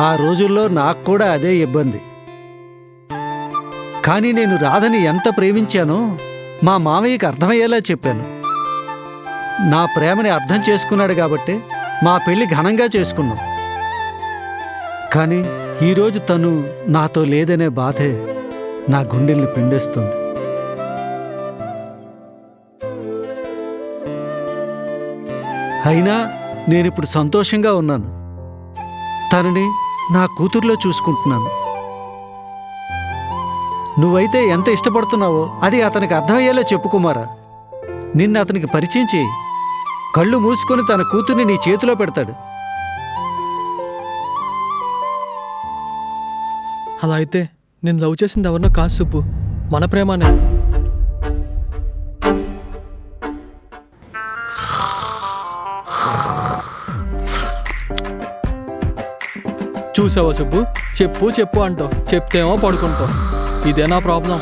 ఆ రోజుల్లో నాకు కూడా అదే ఇబ్బంది. కానీ నేను రాధని ఎంత ప్రేమించానో మా మావయ్యకి అర్థమయ్యేలా చెప్పాను. నా ప్రేమని అర్థం చేసుకున్నాడు కాబట్టే మా పెళ్లి ఘనంగా చేసుకున్నాం. కానీ ఈరోజు తను నాతో లేదనే బాధే నా గుండెల్ని పిండేస్తుంది. అయినా నేనిప్పుడు సంతోషంగా ఉన్నాను. తనని నా కూతుర్లో చూసుకుంటున్నాను. నువ్వైతే ఎంత ఇష్టపడుతున్నావో అది అతనికి అర్థమయ్యేలా చెప్పు కుమారా. నిన్ను అతనికి పరిచయం చేయి. కళ్ళు మూసుకొని తన కూతుర్ని నీ చేతిలో పెడతాడు. అలా అయితే నేను లవ్ చేసింది ఎవరినో కాదు సుబ్బు, మన ప్రేమనే. చూసావా సుబ్బు, చెప్పు చెప్పు అంటావు, చెప్తేమో పడుకుంటావు. ఇదే నా ప్రాబ్లం.